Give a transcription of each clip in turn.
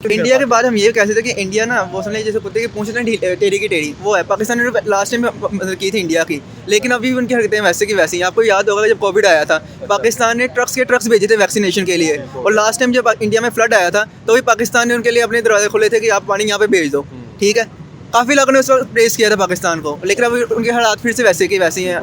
India के बाद हम ये कह सकते हैं कि इंडिया ना वो समझे जैसे कुत्ते की पूंछ ना टेढ़ी की टेढ़ी वो है। पाकिस्तान ने लास्ट टाइम मतलब की थी इंडिया की, लेकिन अभी उनकी हरकतें वैसे की वैसी हैं। आपको याद होगा जब कोविड आया था, पाकिस्तान ने ट्रक्स के ट्रक्स भेजे थे वैक्सीनेशन के लिए, और लास्ट टाइम जब इंडिया में फ्लड आया था तो भी पाकिस्तान ने उनके लिए अपने दरवाजे खोले थे कि आप पानी यहाँ पे भेज दो, ठीक है। काफ़ी लोगों ने उस वक्त प्रेस किया था पाकिस्तान को, लेकिन अब उनके हालात फिर से वैसे के वैसे हैं।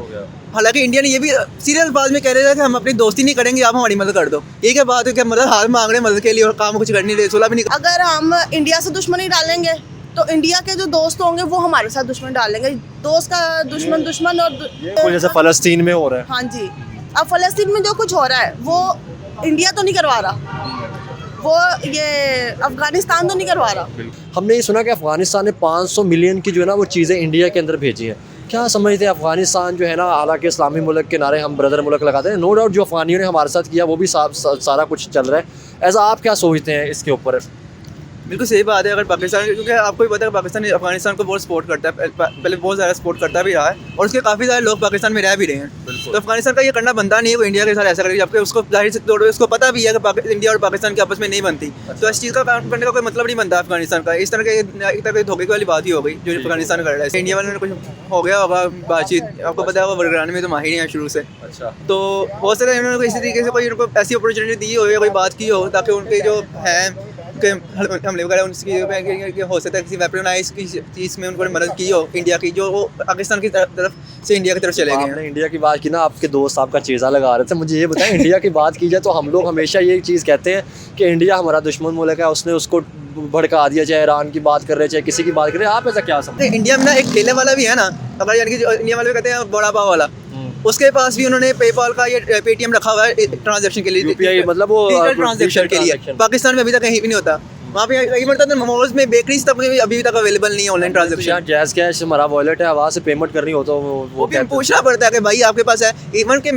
हालांकि इंडिया ने ये भी सीरियस बात में कह रहे थे कि हम अपनी दोस्ती नहीं करेंगे, आप हमारी मदद कर दो। ये क्या बात है कि मदद हाथ मांग रहे हैं मदद के लिए और काम कुछ कर नहीं रहे, सुलह भी नहीं। अगर हम इंडिया से दुश्मनी डालेंगे तो इंडिया के जो दोस्त होंगे वो हमारे साथ दुश्मन डालेंगे। दोस्त का दुश्मन दुश्मन और जैसे फ़लस्तीन में हो रहा है। हाँ जी, अब फ़लस्तीन में जो कुछ हो रहा है वो इंडिया तो नहीं करवा रहा, वो ये अफगानिस्तान तो नहीं करवा रहा। हमने ये सुना कि अफगानिस्तान ने 500 मिलियन की जो है ना वो चीज़ें इंडिया के अंदर भेजी हैं। क्या समझते हैं अफगानिस्तान जो है ना, हालांकि इस्लामी मुल्क के नारे हम ब्रदर मुल्क लगाते हैं, नो डाउट जो अफगानियों ने हमारे साथ किया वो भी सारा कुछ चल रहा है। ऐसा आप क्या सोचते हैं इसके ऊपर? बिल्कुल सही बात है। अगर पाकिस्तान, क्योंकि आपको भी पता है पाकिस्तान अफगानिस्तान को बहुत सपोर्ट करता है, पहले बहुत ज़्यादा सपोर्ट करता भी रहा है, और उसके काफ़ी सारे लोग पाकिस्तान में रह भी रहे हैं। तो अफगानिस्तान का ये करना बनता नहीं है वो इंडिया के साथ ऐसा करेगी, जबकि उसको जाहिर से तौर पर उसको पता भी है कि इंडिया और पाकिस्तान की आपस में नहीं बनती। तो इस चीज़ का काम करने का कोई मतलब नहीं बनता अफगानिस्तान का। इस तरह के एक तरह की धोखे वाली बात ही हो गई जो अफगानिस्तान कर रहा है। इंडिया वालों ने कुछ हो गया होगा बातचीत, आपको पता है वो वर्गराने में तो माहिर हैं शुरू से। अच्छा, तो बहुत सारे उन्होंने इसी तरीके से कोई उनको ऐसी अपॉर्चुनिटी दी हो या कोई बात की हो ताकि उनके जो हैं के हमले वगैरह उनकी हो सकता है किसी वेपनाइज की चीज़ में उनको मदद की हो इंडिया की, जो वो पाकिस्तान की तरफ से इंडिया की तरफ चले गए हैं। आपने इंडिया की बात की ना, आपके दोस्त आपका चेज़ा लगा रहे थे। मुझे ये बताएं, इंडिया की बात की जाए तो हम लोग हमेशा ये चीज़ कहते हैं कि इंडिया हमारा दुश्मन मुल्क है, उसने उसको भड़का दिया, चाहे ईरान की बात कर रहे चाहे किसी की बात कर रहे। आप ऐसा क्या समझते हैं? इंडिया में ना एक ठेले वाला भी है ना, अगर यानी कि इंडिया वाले कहते हैं बड़ा पाव वाला, उसके पास भी उन्होंने पेपाल का ये पेटीएम रखा हुआ है ट्रांजैक्शन के लिए, यूपीआई मतलब वो ट्रांजैक्शन के लिए। पाकिस्तान में अभी तक कहीं भी नहीं होता। वहाँ पे कई बार तो मोमोज में बेकरीज तक में अभी तक अवेलेबल नहीं है ऑनलाइन ट्रांजैक्शन। जैज़ कैश हमारा वॉलेट है, वहाँ से पेमेंट करनी हो तो वो भी पूछना पड़ता है कि भाई आपके पास है। इवन के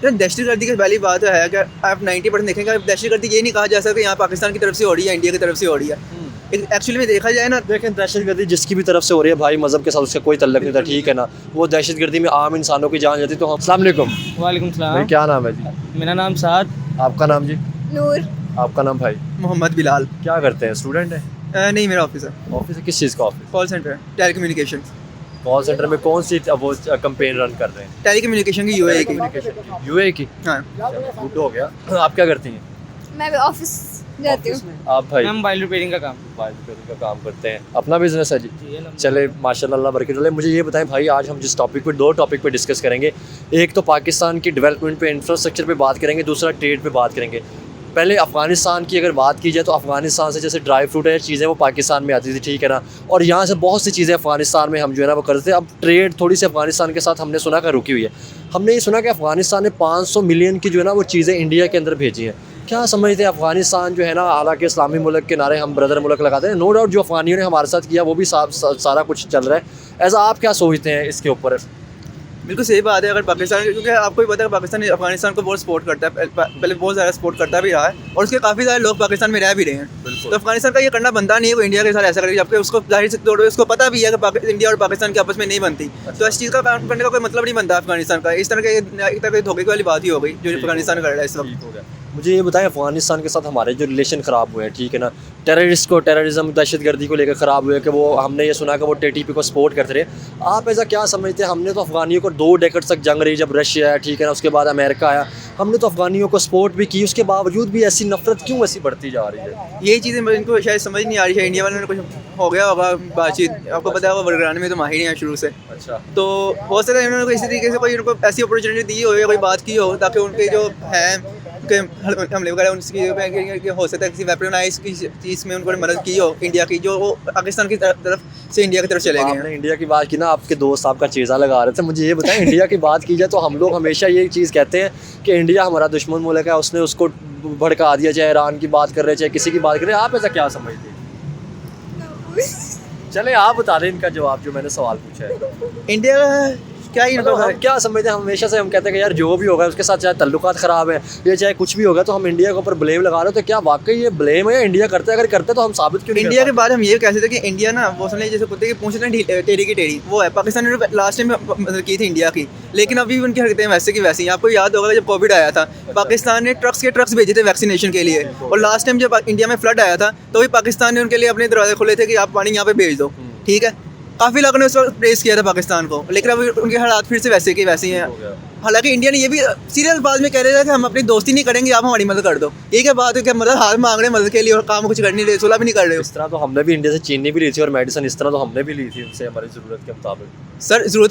दहशतगर्दी की पहली बात है कि आप 90% देखेंगे दहशतगर्दी ये नहीं कहा जा सकता यहाँ पाकिस्तान की तरफ से हो रही है, इंडिया की तरफ से हो रही है। एक्चुअली में देखा जाए ना, देखें दहशतगर्दी जिसकी भी तरफ से हो रही है भाई, मज़हब के साथ उसका कोई तल्लक नहीं था, ठीक है ना। वो दहशतगर्दी में आम इंसानों की जान जाती। तो हम अस्सलाम वालेकुम। वालेकुम सलाम। भाई क्या नाम है जी? मेरा नाम साद। आपका नाम जी? नूर। आपका नाम भाई? मोहम्मद बिलाल। क्या करते हैं? स्टूडेंट है? नहीं, मेरा ऑफिस है। ऑफिस है? किस चीज़ का office? Call centre, telecommunication. Call centre में कौन सी वो कंपेन रन कर रहे हैं? टेलीकम्युनिकेशन की, यूएई की। यूए की? हाँ। गुड हो गया। आप क्या करती हैं? मैं ऑफिस जाती हूँ। आप भाई? हम मोबाइल रिपेयरिंग का काम। मोबाइल रिपेयरिंग का काम करते हैं, अपना बिजनेस है जी? चले माशाल्लाह, अल्लाह बरकत डाले। मुझे ये बताएं भाई, आज हम जिस टॉपिक पे, दो टॉपिक पे डिस्कस करेंगे। एक तो पाकिस्तान की डेवलपमेंट पे, इंफ्रास्ट्रक्चर पे बात करेंगे, दूसरा ट्रेड पे बात करेंगे। पहले अफ़गानिस्तान की अगर बात की जाए तो अफ़गानिस्तान से जैसे ड्राई फ्रूट है चीज़ें वो पाकिस्तान में आती थी, ठीक है ना, और यहाँ से बहुत सी चीज़ें अफ़गानिस्तान में हम जो है ना वो करते थे। अब ट्रेड थोड़ी सी अफ़गानिस्तान के साथ हमने सुना कि रुकी हुई है। हमने ये सुना कि अफ़गानिस्तान ने 500 मिलियन की जो है ना वो चीज़ें इंडिया के अंदर भेजी हैं। क्या समझते हैं अफ़गानिस्तान जो है ना, हालांकि इस्लामी मुल्क के नारे हम ब्रदर मुल्क लगाते हैं, नो डाउट जो अफ़गानियों ने हमारे साथ किया वो भी सारा कुछ चल रहा है। ऐसा आप क्या सोचते हैं इसके ऊपर? बिल्कुल सही बात है। अगर पाकिस्तान, क्योंकि आपको भी पता है पाकिस्तान अफगानिस्तान को बहुत सपोर्ट करता है, पहले बहुत ज़्यादा सपोर्ट करता भी रहा है, और उसके काफ़ी सारे लोग पाकिस्तान में रह भी रहे हैं। तो अफगानिस्तान का ये करना बनता नहीं है वो इंडिया के साथ ऐसा करेगी, जबकि उसको जाहिर से तौर पर उसको पता भी है कि इंडिया और पाकिस्तान की आपस में नहीं बनती। तो इस चीज़ का काम करने का कोई मतलब नहीं बनता अफगानिस्तान का। इस तरह के एक तरह की धोखे वाली बात ही हो गई जो अफगानिस्तान कर रहा है इस वक्त। मुझे ये बताएं, अफ़गानिस्तान के साथ हमारे जो रिलेशन ख़राब हुए हैं, ठीक है ना, टेररिज्म दहशतगर्दी को लेकर ख़राब हुए कि वो हमने ये सुना कि वो टीटीपी को सपोर्ट करते रहे। आप ऐसा क्या समझते हैं? हमने तो अफ़गानियों को 2 डेकेड तक जंग रही, जब रशिया आया, ठीक है ना, उसके बाद अमेरिका आया, हमने तो अफ़गानियों को सपोर्ट भी की, उसके बावजूद भी ऐसी नफरत क्यों ऐसी बढ़ती जा रही है? यही चीज़ें इनको शायद समझ नहीं आ रही है। इंडिया वालों ने कुछ हो गया होगा बातचीत, आपको पता है वो वर्गराने में तो माहिर हैं शुरू से। अच्छा, तो बहुत सारे उन्होंने इसी तरीके से कोई उनको ऐसी अपॉर्चुनिटी दी हो या कोई बात की हो ताकि उनके जो हैं के हमले वगैरह उनकी हो सकता है किसी वेपनाइज की चीज़ में उनको मदद की हो इंडिया की, जो वो पाकिस्तान की तरफ से इंडिया की तरफ चले गए हैं। आपने इंडिया की बात की ना, आपके दोस्त आपका चेज़ा लगा रहे थे। मुझे ये बताएं, इंडिया की बात की जाए तो हम लोग हमेशा ये चीज़ कहते हैं कि इंडिया हमारा दुश्मन मुल्क है, उसने उसको भड़का दिया, चाहे ईरान की बात कर रहे चाहे किसी की बात कर रहे। आप ऐसा क्या समझते हैं? चले आप बता दें इनका जवाब जो मैंने सवाल पूछा है। इंडिया क्या ही मतलब हम क्या समझते हैं, हमेशा से हम कहते हैं कि यार जो भी होगा उसके साथ चाहे तल्लुकात ख़राब है या चाहे कुछ भी होगा तो हम इंडिया के ऊपर ब्लेम लगा रहे हो, तो क्या वाकई ये ब्लेम है या इंडिया करता है? अगर करता है तो हम साबित क्यों नहीं इंडिया के बाद हम ये कह सकते हैं कि इंडिया ना वो समझ जैसे कुत्ते की पूंछ ना टेढ़ी की टेढ़ी, वो है। पाकिस्तान ने लास्ट टाइम मतलब की थी इंडिया की, लेकिन अभी भी उनकी हरकतें वैसे की वैसी हैं। आपको याद होगा जब कोविड आया था, पाकिस्तान ने ट्रक्स के ट्रक्स भेजे थे वैक्सीनेशन के लिए, और लास्ट टाइम जब इंडिया में फ्लड आया था तो भी पाकिस्तान ने उनके लिए अपने दरवाजे खोले थे कि आप पानी यहाँ पे भेज दो, ठीक है। काफ़ी लोगों ने उस वक्त प्रेस किया था पाकिस्तान को, लेकिन अब उनके हालात फिर से वैसे के वैसे ही हैं। हालांकि इंडिया ने ये भी सीरियस बात में कह रहे थे कि हम अपनी दोस्ती नहीं करेंगे, आप हमारी मदद कर दो। ये क्या बात है कि मतलब हाथ मांग रहे हैं मदद के लिए और काम कुछ कर नहीं रहे, सुलह भी नहीं कर रहे हो। इस तरह तो हमने भी इंडिया से चीनी भी ली थी और मेडिसिन इस तरह तो हमने भी ली थी उनसे हमारी ज़रूरत के मुताबिक। सर ज़रूरत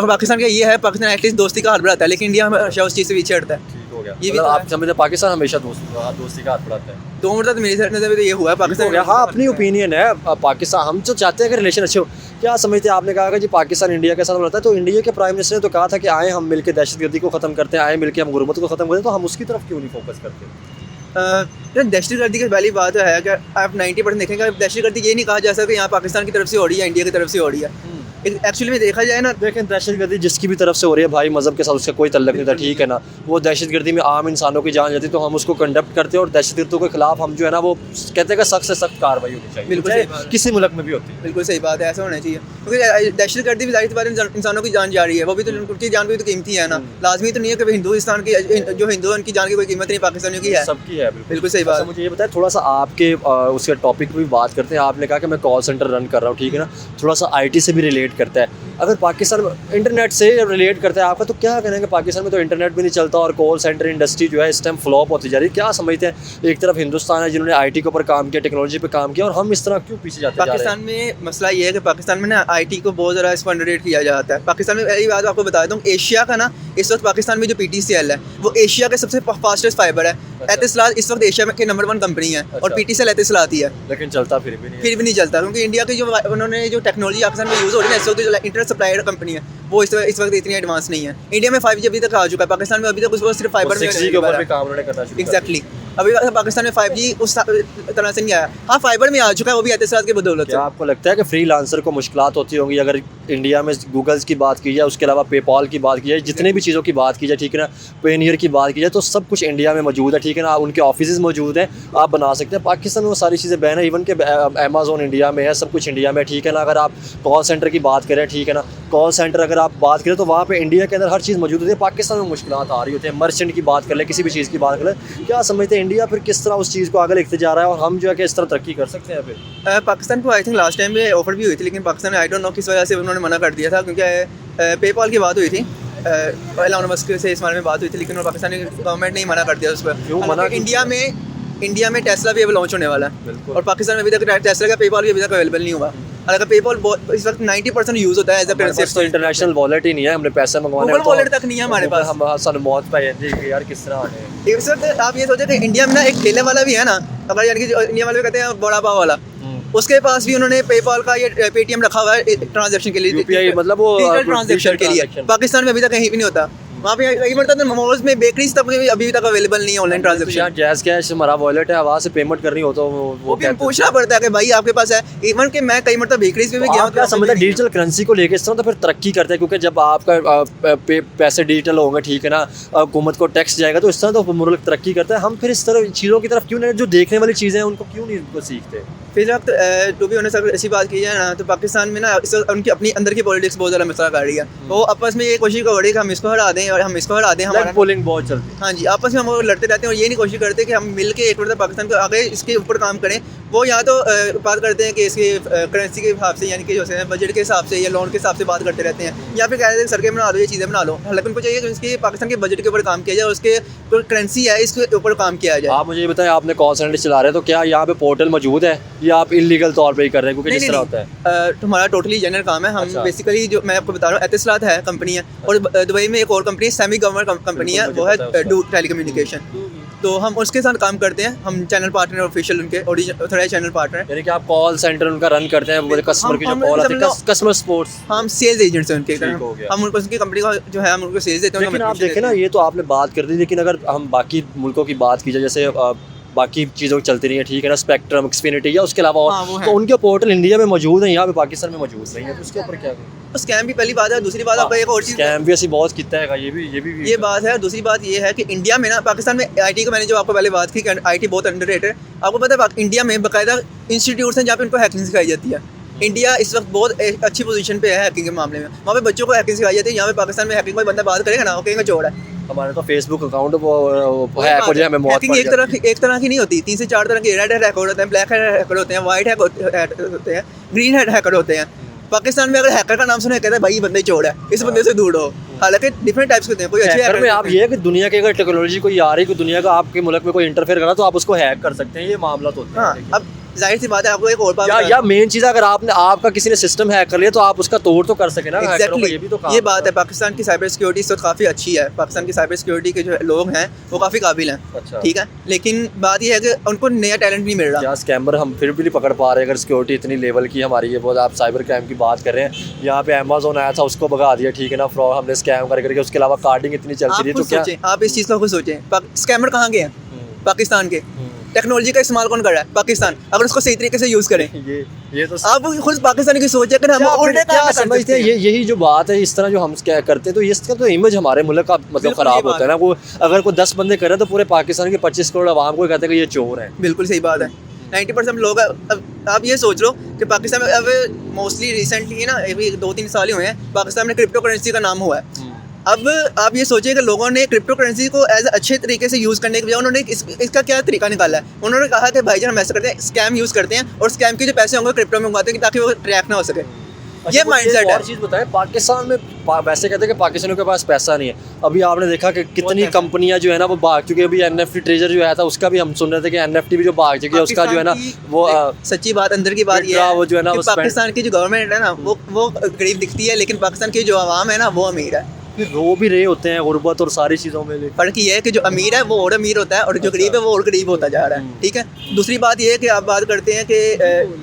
पाकिस्तान का ये है, पाकिस्तान एटलीस्ट दोस्ती का हाथ बढ़ाता है, लेकिन इंडिया हमेशा उस चीज़ से पीछे हटता है। ठीक हो गया, ये भी मतलब तो आप समझते हैं पाकिस्तान हमेशा दोस्ती का हाथ बढ़ाता है। दो मतलब मेरी नज़र में तो ये हुआ है पाकिस्तान। हाँ, अपनी ओपिनियन है। पाकिस्तान हम तो चाहते हैं कि रिलेशन अच्छे हो। क्या समझते हैं, आपने कहा कि जी पाकिस्तान इंडिया के साथ बढ़ता है, तो इंडिया के प्राइम मिनिस्टर ने तो कहा था कि आए हम मिलकर दहशतगर्दी को ख़त्म करते हैं, आए मिलकर हम गुर्बत को ख़त्म करते हैं, तो हम उसकी तरफ क्यों नहीं फोकस करते? दहशतगर्दी की पहली बात है कि आप 90% देखेंगे, दहशतगर्दी ये नहीं कहा जा सकता यहाँ पाकिस्तान की तरफ से हो रही है, इंडिया की तरफ से हो रही है। एक्चुअली में देखा जाए ना, देखें दहशतगर्दी जिसकी भी तरफ से हो रही है भाई, मज़हब के साथ उसका कोई तल्लक नहीं था, ठीक है ना। वो दहशतगर्दी में आम इंसानों की जान जाती है तो हम उसको कंडक्ट करते हैं, और दहशतगर्दियों के खिलाफ हम जो है ना वो कहते हैं कि सख्त से सख्त कार्रवाई होनी चाहिए, बिल्कुल सही बात। किसी मुल्क में भी होती है। बिल्कुल सही बात है, ऐसा होना चाहिए, क्योंकि दहशतगर्दी भी जाहिर सी बात है इंसानों की जान जा रही है, वो भी तो उनकी जान भी तो कीमती है ना। लाजमी तो नहीं है कि हिंदुस्तान की जो हिंदू है उनकी जान की कोई कीमत नहीं, पाकिस्तानियों की है, सबकी है। बिल्कुल सही बात। मुझे ये बताएं, थोड़ा सा आपके उसके टॉपिक पे भी बात करते हैं। आपने कहा कि मैं कॉल सेंटर रन कर रहा हूँ, ठीक है ना, थोड़ा सा IT से भी रिलेट करता है। अगर पाकिस्तान इंटरनेट से रिलेट करता है आपका, तो क्या कहना है कि पाकिस्तान में तो इंटरनेट भी नहीं चलता और कॉल सेंटर इंडस्ट्री जो है इस टाइम फ्लॉप होती जा रही है? क्या समझते हैं, एक तरफ हिंदुस्तान है जिन्होंने IT के ऊपर काम किया, टेक्नोलॉजी पे काम किया, और हम इस तरह क्यों पीछे जाते जा रहे हैं? पाकिस्तान में मसला ये है कि पाकिस्तान में ना IT को बहुत ज़्यादा इसको अंडररेट किया जाता है। पाकिस्तान में पहली बात आपको बता दूँ, एशिया का ना इस वक्त पाकिस्तान में जो PTCL है वो एशिया के सबसे फास्टेस्ट फाइबर है। एतिसलात इस वक्त एशिया के नंबर 1 कंपनी है, और PTCL एतिसलात ही है, लेकिन चलता फिर भी नहीं चलता, क्योंकि इंडिया की जो उन्होंने जो टेक्नोलॉजी पाकिस्तान में यूज़ हो रही है, इस वक्त जो इंटरनेट सप्लायर कंपनी है वो इस वक्त इतनी एडवांस नहीं है। इंडिया में 5G अभी तक आ चुका है, पाकिस्तान में अभी तक उसको सिर्फ फाइबर में 6G के ऊपर भी काम उन्होंने करना शुरू कर दिया। एग्जैक्टली, अभी पाकिस्तान में 5G उस तरह से नहीं आया। हाँ, फाइबर में आ चुका है, वो भी एतिसलात की बदौलत। क्या आपको लगता है कि फ्रीलांसर को मुश्किलात होती होंगी अगर इंडिया में गूगल्स की बात की जाए, उसके अलावा पेपॉल की बात की जाए, जितने भी चीज़ों की बात की जाए, ठीक है ना, पेनियर की बात की जाए, तो सब कुछ इंडिया में मौजूद है, ठीक है ना, उनके ऑफिस मौजूद हैं, आप बना सकते हैं। पाकिस्तान में वो सारी चीज़ें बैन है, इवन के अमेज़न इंडिया में है, सब कुछ इंडिया में, ठीक है ना। अगर आप कॉल सेंटर की बात करें, ठीक है ना, कॉल सेंटर अगर आप बात करें तो वहाँ पे इंडिया के अंदर हर चीज़ मौजूद होती है, पाकिस्तान में मुश्किलात आ रही होती है। मर्चेंट की बात कर ले, किसी भी चीज़ की बात कर ले, क्या समझते हैं इंडिया फिर किस तरह उस चीज़ को आगे लेके जा रहा है, और हम जो है कि इस तरह तरक्की कर सकते हैं फिर? पाकिस्तान को आई थिंक लास्ट टाइम में ऑफर भी हुई थी, लेकिन पाकिस्तान ने आई डोंट नो किस वजह से उन्होंने मना कर दिया था, क्योंकि पेपॉल की बात हुई थी, एलन मस्क से इस बारे में बात हुई थी, लेकिन पाकिस्तानी गवर्नमेंट ने ही मना कर दिया उस पर। इंडिया में टेस्ला भी अब लॉन्च होने वाला है, और पाकिस्तान में अभी तक टेस्ला का पेपॉल भी अभी तक अवेलेबल नहीं हुआ। हालांकि पेपॉल इस वक्त 90% यूज़ होता है एज अ करेंसी। तो इंटरनेशनल वॉलेट ही नहीं है, हमने पैसे मंगवाने गूगल वॉलेट तक नहीं है हमारे पास। हम सन मौत पाई जाती है कि यार किस तरह आने। इस वक्त आप ये सोचें कि इंडिया में ना एक ठेले वाला भी है ना, अगर यानी कि इंडिया वाले कहते हैं बड़ा पाव वाला, उसके पास भी उन्होंने पेपॉल का ये पेटीएम रखा हुआ है ट्रांजैक्शन के लिए, UPI मतलब वो ट्रांजैक्शन के लिए। पाकिस्तान में अभी तक कहीं भी नहीं होता। वहाँ पे कई बार मॉल्स में बेकरीज तक में अभी तक अवेलेबल नहीं है ऑनलाइन ट्रांजैक्शन। जैज़ कैश हमारा वॉलेट है, वहाँ से पेमेंट करनी हो तो वो भी पूछना पड़ता है कि भाई आपके पास है। इवन कि मैं कई मतलब बेकरीज में भी गया हूँ, क्या समझता है डिजिटल करेंसी को लेकर इस तरह तो फिर तरक्की करता है, क्योंकि जब आपका पैसे डिजिटल होंगे, ठीक है ना, हुकूमत को टैक्स जाएगा, तो इस तरह तो मुल्क तरक्की करता है। हम फिर इस तरह चीज़ों की तरफ क्यों नहीं, जो देखने वाली चीज़ें हैं उनको क्यों नहीं सीखते? फिर वक्त टू बी ऑनेस्ट अगर ऐसी बात की जाए ना, तो पाकिस्तान में ना इस उनकी अपनी अंदर की पॉलिटिक्स बहुत ज़्यादा मसला कर रही है। वो आपस में ये कोशिश कर रही है कि हम इसको हरा दें और हम इसको हरा दें, हमारा पोलिंग बहुत चलती है। हाँ जी, आपस में हम लड़ते रहते हैं, और ये नहीं कोशिश करते कि हम मिल के एक मतलब पाकिस्तान को आगे इसके ऊपर काम करें। वो यहाँ तो बात करते हैं कि इसके करेंसी के हिसाब से, यानी कि जो है बजट के हिसाब से या लोन के हिसाब से बात करते रहते हैं, या फिर कह रहे हैं सड़कें बना लो, ये चीज़ें बना लो। हालांकि उनको चाहिए कि इसके पाकिस्तान के बजट के ऊपर काम किया जाए, उसके जो करेंसी है इसके ऊपर काम किया जाए। आप मुझे ये बताएं, आपने कॉल सेंटर चला रहे हैं, तो क्या यहाँ पे पोर्टल मौजूद है या आप इलीगल तौर पे ही कर रहे हैं? क्योंकि जिस तरह होता है हमारा टोटली जनरल काम है। हम बेसिकली जो मैं आपको बता रहा हूँ, एतिसलात है कंपनी है, और दुबई में एक और कंपनी सेमी गवर्नमेंट कंपनी है, वो है टेलीकम्युनिकेशन। तो हम उसके साथ काम करते हैं, हम चैनल पार्टनर ऑफिशियल उनके ऑथराइज्ड चैनल पार्टनर हैं। यानी कि आप कॉल सेंटर उनका रन करते हैं, वो कस्टमर की जो कॉल आती है, कस्टमर सपोर्ट्स, हम सेल्स एजेंट्स हैं उनके, हम उनको उनकी कंपनी का जो है हम उनको सेल्स देते हैं। लेकिन आप देखें ना, ये तो आपने बात कर दी, लेकिन अगर हम बाकी मुल्कों की बात की जाए, जैसे बाकी चीज़ों की चलती रही है, ठीक है ना, स्पेक्ट्रम, एक्सफिनिटी या उसके अलावा हाँ, वो और है। तो उनके पोर्टल इंडिया में मौजूद हैं, यहाँ पे पाकिस्तान में मौजूद नहीं है, तो उसके ऊपर क्या तो स्कैम भी पहली बात है, दूसरी बात आपका एक और चीज़ स्कैम भी ऐसी बहुत कितना है, ये भी बात है। दूसरी बात ये है कि इंडिया में ना, पाकिस्तान में आईटी को मैंने जो आपको पहले बात की कि आईटी बहुत अंडररेटेड है। आपको पता है इंडिया में बाकायदा इंस्टीट्यूट्स हैं जहाँ पे उनको हैकिंग सिखाई जाती है। इंडिया इस वक्त बहुत अच्छी पोजीशन पे है हैकिंग के मामले में। वहाँ पे बच्चों को हैकिंग सिखाई जाती है। यहाँ पे पाकिस्तान में हैकिंग कोई बंदा बात करेगा ना, वो कहेंगे चोर है। हमारे तो फेसबुक अकाउंट वो हैक हो जाए, हमें मौत हैकिंग पड़ एक तरह की नहीं होती, 3 से 4 तरह के रेड हैकर होते हैं, ब्लैक हैकर होते हैं, वाइट होते हैं, ग्रीन हैकर होते हैं। पाकिस्तान में अगर हैकर का नाम सुने कहते हैं भाई ये बंदे चोर है, इस बंदे से दूर हो। हालांकि डिफरेंट टाइप्स के होते हैं, कोई अच्छे हैकर में आप ये है कि दुनिया की अगर टेक्नोलॉजी कोई आ रही, कोई दुनिया का आपके मुल्क में कोई इंटरफेयर करा तो आप उसको हैक कर सकते हैं, ये मामला तो होता है। हाँ, अब जाहिर सी बात है आपको एक और बात या मेन चीज़ अगर आपका किसी ने सिस्टम हैक कर लिया तो आप उसका तोड़ तो कर सके ना, हैकरों का ये भी तो काम ये बात है। पाकिस्तान की साइबर सिक्योरिटी तो काफ़ी अच्छी है। पाकिस्तान की साइबर सिक्योरिटी के जो लोग हैं वो काफ़ी काबिल हैं, अच्छा। ठीक है। लेकिन बात ये है कि उनको नया टैलेंट नहीं मिल रहा। क्या स्कैमर हम फिर भी नहीं पकड़ पा रहे, अगर सिक्योरिटी इतनी लेवल की हमारी ये बहुत, आप साइबर क्राइम की बात कर रहे हैं, यहाँ पे अमेजोन आया था उसको भगा दिया, ठीक है ना, फ्रॉड हमने स्कैम करके, उसके अलावा कार्डिंग इतनी चलती रही, आप तो खुद क्या सोचें, आप इस चीज़ का खुद सोचें, स्कैमर कहाँ के हैं? पाकिस्तान के। टेक्नोलॉजी का इस्तेमाल कौन कर रहा है? पाकिस्तान। अगर उसको सही तरीके से यूज़ करें, ये तो आप खुद पाकिस्तानी की सोच है कि हम उल्टे क्या काम समझते हैं, यही जो बात है, इस तरह जो हम क्या करते हैं तो इसका तो इमेज हमारे मुल्क का मतलब बिल्कुल ख़राब ये होता है ना। वो अगर कोई 10 बंदे करें तो पूरे पाकिस्तान के 25 करोड़ आवाम को कहते हैं कि ये चोर है। बिल्कुल सही बात है। 90% लोग अब आप ये सोच लो कि पाकिस्तान में अब मोस्टली रिसेंटली ना अभी 2-3 साल ही हुए हैं पाकिस्तान में क्रिप्टो करेंसी का नाम हुआ है। अब आप ये सोचिए कि लोगों ने क्रिप्टो करेंसी को एज अच्छे तरीके से यूज़ करने के बजाय उन्होंने इसका क्या तरीका निकाला है। उन्होंने कहा कि भाईजान हम ऐसा करते हैं, स्कैम यूज़ करते हैं और स्कैम के जो पैसे होंगे क्रिप्टो में मंगवाते हैं ताकि वो ट्रैक ना हो सके। ये माइंडसेट है। और चीज़ बताएं, पाकिस्तान में वैसे कहते हैं कि पाकिस्तानियों के पास पैसा नहीं है। अभी आपने देखा कि कितनी कंपनियां जो है ना वो भाग चुकी है। अभी NFT ट्रेजर जो आया था उसका भी हम सुन रहे थे कि NFT भी जो भाग चुकी है, उसका जो है ना वो सच्ची बात अंदर की बात ये है वो जो है ना कि पाकिस्तान की जो गवर्नमेंट है ना वो गरीब दिखती है, लेकिन पाकिस्तान की जो आवाम है ना वो अमीर है। रो भी रहे होते हैं गुर्बत और सारी चीज़ों में। फर्क ये है कि जो अमीर है वो और अमीर होता है और जो गरीब है वो और गरीब होता जा रहा है, ठीक है। दूसरी बात ये है कि आप बात करते हैं कि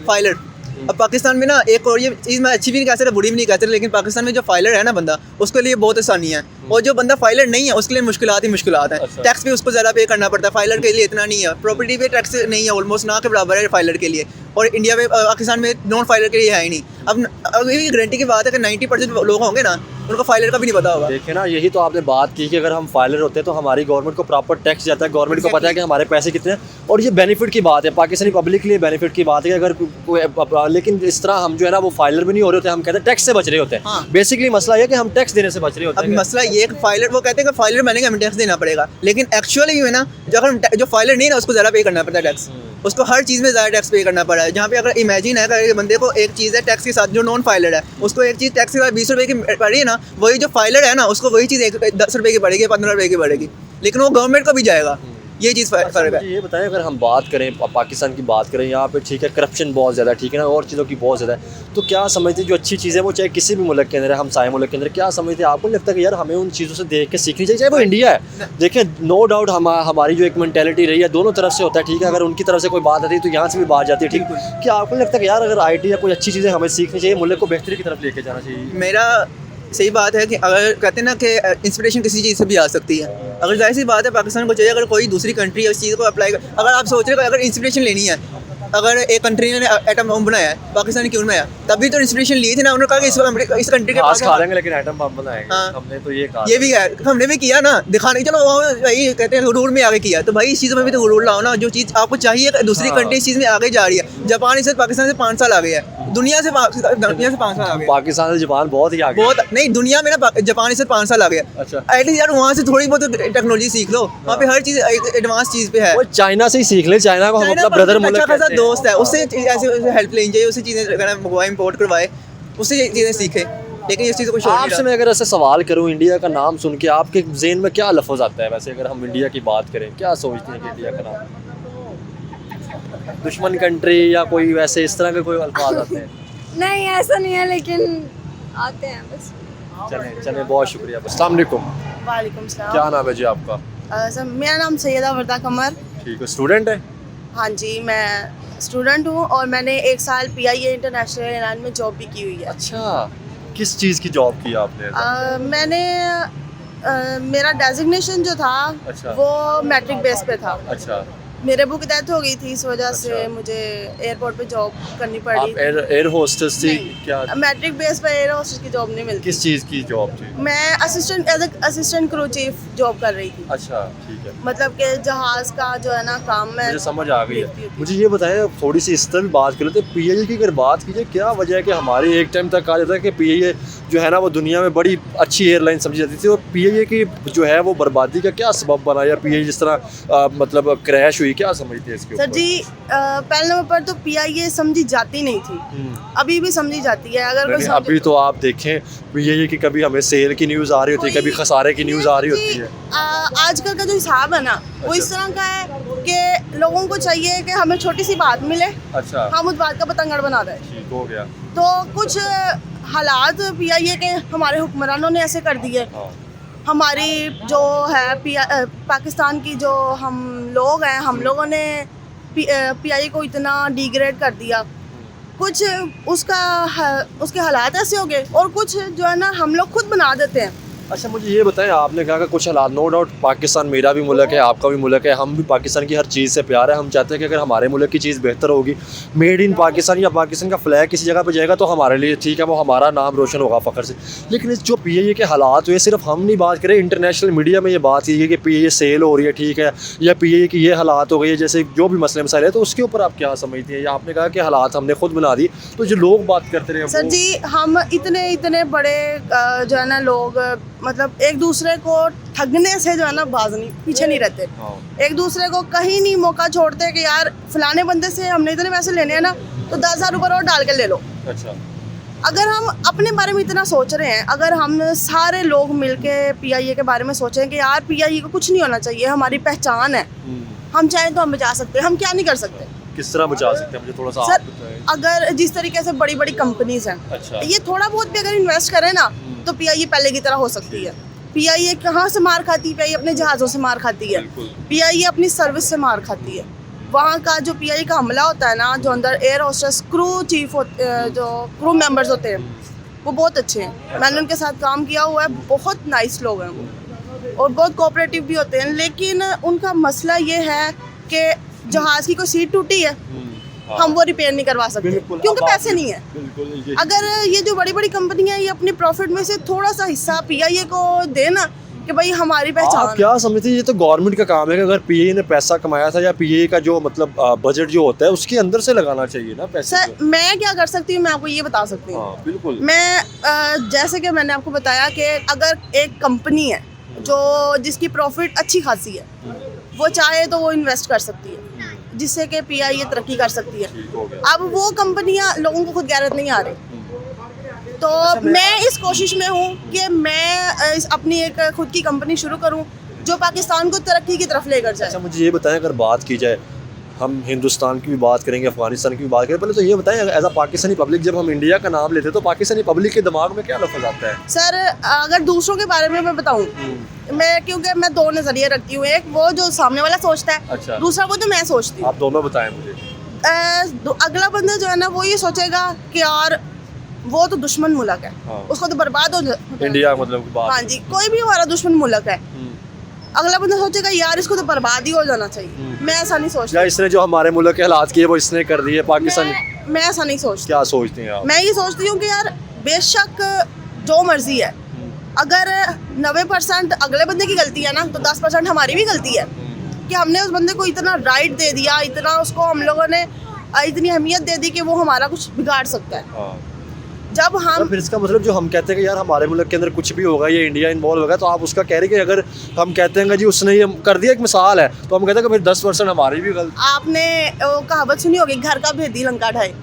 फाइलर। अब पाकिस्तान में ना एक और ये चीज़ मैं अच्छी भी नहीं कह सकता, बुरी भी नहीं कह सकता, लेकिन पाकिस्तान में जो फाइलर है ना बंदा, उसके लिए बहुत आसानी है। और जो बंदा फाइलर नहीं है उसके लिए मुश्किलात ही मुश्किलात हैं। टैक्स भी उसको ज़्यादा पे करना पड़ता है, फाइलर के लिए इतना नहीं है। प्रॉपर्टी पे टैक्स नहीं है, ऑलमोस्ट ना के बराबर है फाइलर के लिए। और इंडिया में पाकिस्तान में नॉन फाइलर के लिए है ही नहीं। अब ये गारंटी की बात है कि 90% लोग होंगे ना उनको फाइलर का भी नहीं पता होगा। देखिए ना, यही तो आपने बात की कि अगर हम फाइलर होते हैं तो हमारी गवर्नमेंट को प्रॉपर टैक्स जाता है, गवर्नमेंट को पता है कि हमारे पैसे कितने हैं। और ये बेनिफिट की बात है, पाकिस्तानी पब्लिक के लिए बेनिफिट की बात है कि अगर लेकिन इस तरह हम जो है ना वो फाइलर भी नहीं हो रहे होते, हम कहते हैं टैक्स से बच रहे होते हैं। हाँ। बेसिकली मसला ये कि हम टैक्स देने से बच रहे होते अब हैं। मसला ये कि फाइलर वो कहते हैं कि फाइलर बनेगा हमें टैक्स देना पड़ेगा, लेकिन एक्चुअली है ना जो अगर जो फाइलर नहीं है ना उसको ज़्यादा पे करना पड़ता है टैक्स। उसको हर चीज़ में ज़्यादा टैक्स पे करना पड़ा है। जहाँ पे अगर इमेजिन है कि बंदे को एक चीज़ है टैक्स के साथ, जो नॉन फाइलर है उसको एक चीज़ टैक्स के साथ 20 रुपये की पड़ी है ना, वही जो फाइलर है ना उसको वही चीज़ 10 रुपये की पड़ेगी, 15 रुपये की पड़ेगी, लेकिन वो गवर्नमेंट को भी जाएगा। ये चीज़ फ़र्क है। ये बताएं, अगर हम बात करें पाकिस्तान की बात करें, यहाँ पे ठीक है करप्शन बहुत ज़्यादा, ठीक है ना, और चीज़ों की बहुत ज़्यादा है, तो क्या समझते हैं जो अच्छी चीज़ें वो चाहे किसी भी मुल्क के अंदर है, हम सारे मुल्क के अंदर, क्या समझते हैं आपको लगता है कि यार हमें उन चीज़ों से देख के सीखनी चाहिए, चाहे वो इंडिया है। देखिए नो डाउट हमारी जो एक मेंटेलिटी रही है दोनों तरफ से होता है, ठीक है, अगर उनकी तरफ से कोई बात आती है तो यहाँ से भी बात जाती है, ठीक है। क्या आपको लगता है कि यार अगर IT या कोई अच्छी चीज़ें हमें सीखनी चाहिए, मुल्क को बेहतरी की तरफ लेके जाना चाहिए? मेरा सही बात है कि अगर कहते हैं ना कि इंस्पिरेशन किसी चीज़ से भी आ सकती है। अगर जाहिर सी बात है पाकिस्तान को चाहिए अगर कोई दूसरी कंट्री इस चीज़ को अप्लाई कर, अगर आप सोच रहे हो अगर इंस्पिरेशन लेनी है, अगर एक कंट्री ने एटम बम बनाया है, पाकिस्तान क्यों बनाया, तभी तो इंस्पिरेशन ली थी ना। उन्होंने कहा कि इस कंट्री के पास खा लेंगे लेकिन एटम बम बनाएंगे। हाँ। हमने तो ये कहा, ये भी है, हमने भी किया ना, दिखाने चलो भाई कहते हैं गुरूर में आगे किया, तो भाई इस चीज़ में भी तो गुरूर लाओ ना। जो चीज़ आपको चाहिए दूसरी कंट्री इस चीज़ में आगे जा रही है। जापान इससे पाकिस्तान से 5 साल आगे है, दुनिया से 5 साल आगे है। पाकिस्तान से जापान बहुत ही आगे, बहुत नहीं, दुनिया में ना जापान इससे 5 साल आगे है। अच्छा। एटलीस्ट यार वहाँ से थोड़ी बहुत टेक्नोलॉजी सीख लो, वहाँ पे हर चीज़ एडवांस चीज़ पे है। वो चाइना से ही सीख ले, चाइना को हम अपना ब्रदर मुल्क अच्छा खासा कहते हैं। दोस्त है, उससे ऐसे हेल्प लेनी चाहिए, उससे चीज़ें मंगवाए इम्पोर्ट करवाए, उससे चीज़ें सीखे। लेकिन इस चीज़ को आपसे मैं अगर ऐसे सवाल करूं, इंडिया का नाम सुन के आपके ज़हन में क्या लफ्ज़ आता है? वैसे अगर हम इंडिया की बात करें, क्या सोचते हैं कि इंडिया का नाम दुश्मन कंट्री या कोई वैसे इस तरह के कोई अल्फाज आते हैं? नहीं ऐसा नहीं है, लेकिन आते हैं बस। चलें चलें, बहुत शुक्रिया। अस्सलाम वालेकुम, वालेकुम सलाम। क्या नाम है जी आपका? सर मेरा नाम सैयदा वर्दा कमर। ठीक है, स्टूडेंट है? हाँ जी, मैं स्टूडेंट हूँ और मैंने 1 साल PIA इंटरनेशनल एयरलाइन में जॉब भी की हुई है। अच्छा, किस चीज़ की जॉब की आपने? मैंने मेरा डेजिग्नेशन जो था अच्छा। वो मैट्रिक बेस पे था। अच्छा, मेरे अबू की डेथ हो गई थी, इस वजह से अच्छा। मुझे एयरपोर्ट पे जॉब करनी आप पड़ी। एयर होस्टेस थी नहीं। क्या? मैट्रिक बेस पे एयर होस्टेस की जॉब नहीं मिलती। किस चीज़ की जॉब थी? मैं असिस्टेंट क्रू चीफ जॉब कर रही थी। अच्छा ठीक है, मतलब कि जहाज का जो है ना काम मैं मुझे समझ आ गई देखती है। होती। मुझे ये बताएं, थोड़ी सी इस तरह भी बात कर लेते हैं। पीआईए की अगर बात की जाए, क्या वजह है कि हमारे एक टाइम तक कहा जाता है कि पीआईए जो है ना वो दुनिया में बड़ी अच्छी एयरलाइन समझी जाती थी, और पीआईए की जो है वो बर्बादी का क्या सबब बना, या पीआईए जिस तरह मतलब क्रैश हुई, क्या समझते हैं इसके सर ऊपर? जी, पहले नंबर पर तो पीआईए समझी जाती नहीं थी, अभी भी समझी जाती है। अगर कोई नहीं, समझे अभी तो आप देखें पीआईए की कभी हमें सेल की न्यूज़ आ रही होती है, कभी खसारे की न्यूज़ आ रही होती है। आजकल का जो हिसाब है ना वो इस तरह का है कि लोगों को चाहिए कि हमें छोटी सी बात मिले, अच्छा हम उस बात का पतंगड़ बना दें। ठीक हो गया। तो कुछ हालात पीआईए के हमारे हुक्मरानों ने ऐसे कर दिए। हाँ हमारी जो है पाकिस्तान की जो हम लोग हैं, हम लोगों ने पीआईए को इतना डिग्रेड कर दिया। कुछ उसके हालात ऐसे हो गए, और कुछ जो है ना हम लोग खुद बना देते हैं। अच्छा मुझे ये बताएं, आपने कहा कि कुछ हालात, नो डाउट पाकिस्तान मेरा भी मुल्क है, आपका भी मुल्क है, हम भी पाकिस्तान की हर चीज़ से प्यार है। हम चाहते हैं कि अगर हमारे मुल्क की चीज़ बेहतर होगी, मेड इन पाकिस्तान या पाकिस्तान का फ्लैग किसी जगह पे जाएगा तो हमारे लिए ठीक है, वो हमारा नाम रोशन होगा फ़ख्र से। लेकिन इस जो पीआईए के हालात हुए, सिर्फ हम नहीं बात करें, इंटरनेशनल मीडिया में ये बात की गई कि पीआईए सेल हो रही है, ठीक है, या पीआईए की ये हालात हो गई है, जैसे जो भी मसले मसाइल है, तो उसके ऊपर आप क्या समझती हैं? या आपने कहा कि हालात हमने खुद बना दी, तो जो लोग बात करते रहे सर जी, हम इतने बड़े जो है ना लोग, मतलब एक दूसरे को ठगने से जो है ना बाज नहीं, पीछे नहीं रहते। एक दूसरे को कहीं नहीं मौका छोड़ते कि यार फलाने बंदे से हमने इतने पैसे लेने हैं ना, तो 10,000 ऊपर और डाल के ले लो। अच्छा अगर हम अपने बारे में इतना सोच रहे हैं, अगर हम सारे लोग मिलके पीआईए के बारे में सोचें कि यार पीआईए को कुछ नहीं होना चाहिए, हमारी पहचान है, हम चाहें तो हम बचा सकते हैं। हम क्या नहीं कर सकते किस तरह बचा सकते हैं, मुझे थोड़ा सा सर? आप बताएं। अगर जिस तरीके से बड़ी बड़ी कंपनीज हैं, अच्छा ये थोड़ा बहुत भी अगर इन्वेस्ट करें ना, तो पीआईए पहले की तरह हो सकती है। पीआईए कहाँ से मार खाती है? पीआईए अपने जहाज़ों से मार खाती है, पीआईए अपनी सर्विस से मार खाती है। वहाँ का जो पीआईए का हमला होता है ना, जो अंदर एयर होस्टेस क्रू चीफ जो क्रू मेंबर्स होते हैं, वो बहुत अच्छे हैं। मैंने उनके साथ काम किया हुआ है, बहुत नाइस लोग हैं वो, और बहुत कोऑपरेटिव भी होते हैं। लेकिन उनका मसला ये है कि जहाज़ की कोई सीट टूटी है, हम वो रिपेयर नहीं करवा सकते क्योंकि पैसे नहीं है। बिल्कुल अगर ये जो बड़ी बड़ी कंपनियां ये अपने प्रॉफिट में से थोड़ा सा हिस्सा पीआईए को देना कि भाई हमारी आप पहचान। क्या समझते हैं, ये तो गवर्नमेंट का काम है कि अगर पीआईए ने पैसा कमाया था, या पीआईए का जो मतलब बजट जो होता है उसके अंदर से लगाना चाहिए ना पैसे सर जो। मैं क्या कर सकती हूँ, मैं आपको ये बता सकती हूँ। हाँ बिल्कुल। मैं जैसे कि मैंने आपको बताया कि अगर एक कंपनी है जो जिसकी प्रॉफिट अच्छी खासी है, वो चाहे तो वो इन्वेस्ट कर सकती है, जिससे कि पीआईए तरक्की कर सकती है। ठीक हो गया। अब वो कंपनियां, लोगों को खुद गैरत नहीं आ रही, तो मैं इस कोशिश में हूँ कि मैं अपनी एक खुद की कंपनी शुरू करूँ जो पाकिस्तान को तरक्की की तरफ लेकर जाए। अच्छा मुझे ये बताएं, अगर बात की जाए, हम हिंदुस्तान की भी बात करेंगे, अफगानिस्तान की भी बात करें, पहले तो ये बताएं, एज अ पाकिस्तानी पब्लिक जब हम इंडिया का नाम लेते हैं तो पाकिस्तानी पब्लिक के दिमाग में क्या लफ्ज़ आता है? सर अगर दूसरों के बारे में मैं बताऊं, मैं क्योंकि मैं दो नज़रिए रखती हूँ, एक वो जो सामने वाला सोचता है, अच्छा। दूसरा वो जो मैं सोचती हूँ। आप दोनों बताएं मुझे। अगला बंदा जो है ना वो ये सोचेगा कि यार वो तो दुश्मन मुल्क है, हाँ। उसको तो बर्बाद हो इंडिया मतलब बात। हाँ जी, कोई भी हमारा दुश्मन मुल्क है, अगला बंदा सोचेगा यार इसको तो बर्बाद ही हो जाना चाहिए। मैं ऐसा नहीं सोचती। या इसने जो हमारे मुल्क के हालात किए वो इसने कर दिए पाकिस्तान। मैं ऐसा नहीं सोचती। क्या सोचते हैं आप? मैं ये सोचती हूँ कि यार बेशक जो मर्जी है, अगर 90% अगले बंदे की गलती है ना, तो 10% हमारी भी गलती है कि हमने उस बंदे को इतना राइट दे दिया, इतना उसको हम लोगों ने इतनी अहमियत दे दी कि वो हमारा कुछ बिगाड़ सकता है। हाँ। जब हम फिर इसका मतलब जो हम कहते हैं कि यार हमारे मुल्क के अंदर कुछ भी होगा, ये इंडिया इन्वॉल्व होगा, तो आप उसका कह रहे हैं कि अगर हम कहते हैं कि जी उसने ये कर दिया, एक मिसाल है, तो हम कहते हैं कि फिर 10% हमारी भी गलती। आपने वो कहावत सुनी होगी, घर का भेदी लंका ढाए।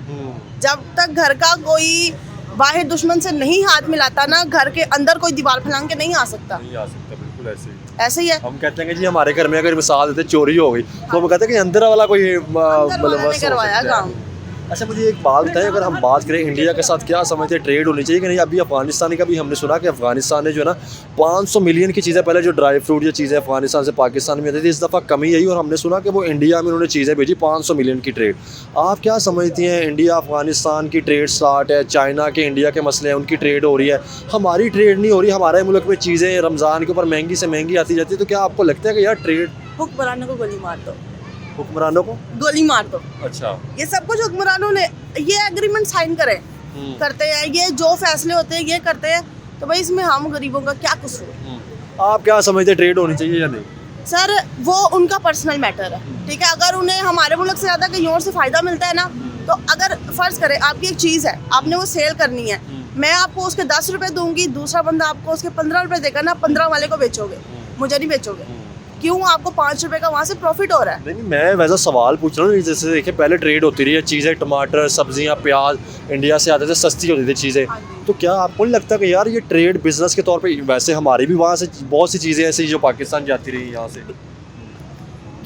जब तक घर का कोई बाहर दुश्मन से नहीं हाथ मिलाता ना, घर के अंदर कोई दीवार फैलांग के नहीं आ सकता। नहीं आ सकता, बिल्कुल ऐसे ही। ऐसे ही है। हम कहते हैं कि जी हमारे घर में अगर मिसाल देते चोरी हो गई, तो हम कहते हैं कि अंदर वाला कोई अंदर वाला ने करवाया काम। अच्छा मुझे एक बात बताएं, अगर हम बात करें इंडिया के साथ क्या समझते हैं, ट्रेड होनी चाहिए कि नहीं? अभी अफगानिस्तान का भी हमने सुना कि अफगानिस्तान ने जो है ना 500 मिलियन की चीज़ें, पहले जो ड्राई फ्रूट ये चीज़ें अफगानिस्तान से पाकिस्तान में आती थी, इस दफ़ा कमी आई और हमने सुना कि वो इंडिया में उन्होंने चीज़ें भेजी 500 मिलियन की ट्रेड। आप क्या समझती हैं, इंडिया अफगानिस्तान की ट्रेड स्टार्ट है, चाइना के इंडिया के मसले हैं, उनकी ट्रेड हो रही है, हमारी ट्रेड नहीं हो रही, हमारे मुल्क में चीज़ें रमज़ान के ऊपर महंगी से महंगी आती जाती है, तो क्या आपको लगता है कि यार ट्रेड हुक्मरानों को गोली मार दो, हुक्मरानों को गोली मार दो। अच्छा ये सब कुछ हुक्मरानों ने ये एग्रीमेंट साइन करे करते हैं, ये जो फैसले होते हैं ये करते हैं, तो भाई इसमें हम गरीबों का क्या कसूर। आप क्या समझते हैं, ट्रेड होनी चाहिए या नहीं? सर वो उनका पर्सनल मैटर है, ठीक है। अगर उन्हें हमारे मुल्क से ज़्यादा कहीं और से फ़ायदा मिलता है ना, तो अगर फ़र्ज़ करें आपकी एक चीज़ है, आपने वो सेल करनी है, मैं आपको उसके 10 रुपये दूंगी, दूसरा बंदा आपको उसके 15 रुपये देगा ना, 15 वाले को बेचोगे, मुझे नहीं बेचोगे। क्यों? आपको 5 रुपये का वहाँ से प्रॉफिट हो रहा है। नहीं, मैं वैसा सवाल पूछ रहा हूँ, जैसे देखिए पहले ट्रेड होती रही है, चीज़ें टमाटर सब्जियाँ प्याज इंडिया से आते थे, सस्ती होती थी चीज़ें, तो क्या आपको नहीं लगता कि यार ये ट्रेड बिजनेस के तौर पे वैसे हमारी भी वहाँ से बहुत सी चीज़ें ऐसी जो पाकिस्तान जाती रही यहाँ से,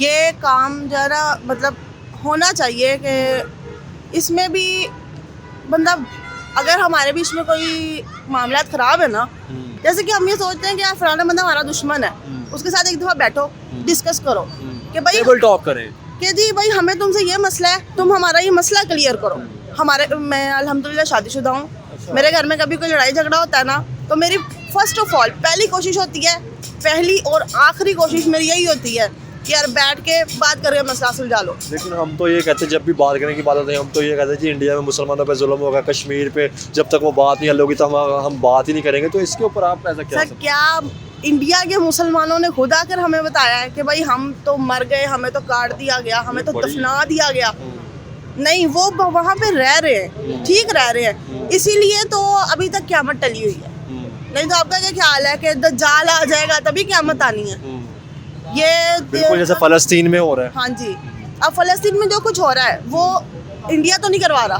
ये काम ज़रा मतलब होना चाहिए कि इसमें भी बंदा, अगर हमारे बीच में कोई मामला ख़राब है ना, जैसे कि हम ये सोचते हैं कि यार फलाना बंदा हमारा दुश्मन है, उसके साथ एक दफ़ा बैठो, डिस्कस करो कि भाई टेबल टॉक करें कि जी भाई हमें तुमसे ये मसला है, तुम हमारा ये मसला क्लियर करो। हमारे मैं अल्हम्दुलिल्लाह शादीशुदा हूँ, मेरे घर में कभी कोई लड़ाई झगड़ा होता है ना, तो मेरी फर्स्ट ऑफ ऑल पहली कोशिश होती है, पहली और आखिरी कोशिश मेरी यही होती है कि यार बैठ के बात करके मसला सुलझा लो। लेकिन हम तो ये कहते हैं, जब भी बात करने की बात होती है, हम तो ये कहते हैं कि इंडिया में मुसलमानों पे जुल्म होगा, कश्मीर पे जब तक वो बात नहीं हल होगी तो हम बात ही नहीं करेंगे, तो इसके ऊपर आप ऐसा क्या सर क्या इंडिया के मुसलमानों ने खुद आकर हमें बताया है कि भाई हम तो मर गए, हमें तो काट दिया गया, हमें तो दफना दिया गया? नहीं, वो वहाँ पे रह रहे हैं, ठीक रह रहे हैं, इसीलिए तो अभी तक क़यामत टली हुई है। नहीं तो आपका क्या ख्याल है कि दज्जाल आ जाएगा तभी क़यामत आनी है? ये बिल्कुल जैसे फ़लस्तीन में हो रहा है। हाँ जी, अब फ़लस्तीन में जो कुछ हो रहा है वो इंडिया तो नहीं करवा रहा,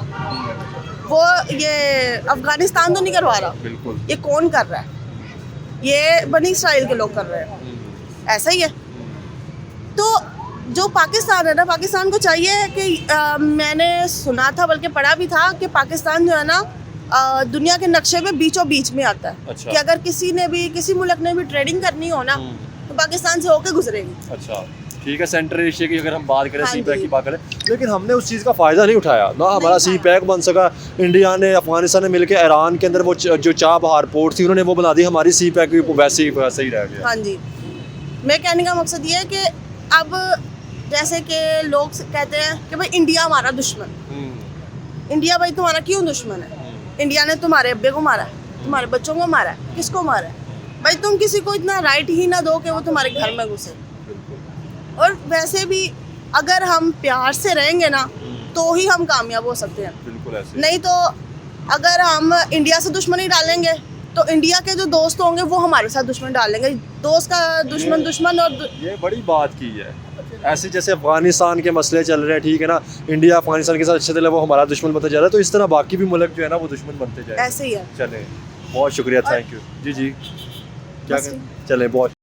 वो ये अफ़गानिस्तान तो नहीं करवा रहा, बिल्कुल ये कौन कर रहा है? ये बनी इसराइल के लोग कर रहे हैं, ऐसा ही है। तो जो पाकिस्तान है ना, पाकिस्तान को चाहिए कि मैंने सुना था बल्कि पढ़ा भी था कि पाकिस्तान जो है ना दुनिया के नक्शे में बीचों बीच में आता है। अच्छा। कि अगर किसी मुल्क ने भी ट्रेडिंग करनी हो ना, तो पाकिस्तान से होके गुजरेगी। अच्छा ठीक है, सेंट्रल एशिया की अगर हम बात करें, हाँ सी पैक जी। की बात करें, लेकिन हमने उस चीज़ का फ़ायदा नहीं उठाया ना, हमारा सी पैक बन सका। इंडिया ने अफगानिस्तान ने मिलकर ईरान के अंदर वो जो चाबहार पोर्ट थी उन्होंने वो बना दी, हमारी सी पैक वैसे ही रह गया। हाँ जी, मैं कहने का मकसद ये है कि अब जैसे कि लोग कहते हैं कि भाई इंडिया हमारा दुश्मन, इंडिया भाई तुम्हारा क्यों दुश्मन है? इंडिया ने तुम्हारे अब्बे को मारा है, तुम्हारे बच्चों को मारा है, किसको मारा है? भाई तुम किसी को इतना राइट ही ना दो कि वो तुम्हारे घर में घुसे। और वैसे भी अगर हम प्यार से रहेंगे ना तो ही हम कामयाब हो सकते हैं, बिल्कुल ऐसे। नहीं तो अगर हम इंडिया से दुश्मनी डालेंगे तो इंडिया के जो दोस्त होंगे वो हमारे साथ दुश्मन डालेंगे, दोस्त का दुश्मन और ये बड़ी बात की है। ऐसे जैसे अफगानिस्तान के मसले चल रहे हैं, ठीक है ना, इंडिया अफगानिस्तान के साथ अच्छे चले, वो हमारा दुश्मन बनता जा रहा है, तो इस तरह बाकी भी मुल्क जो है ना वो दुश्मन बनते जाए। ऐसे ही है। चले, बहुत शुक्रिया, थैंक यू। जी क्या बस चले, बहुत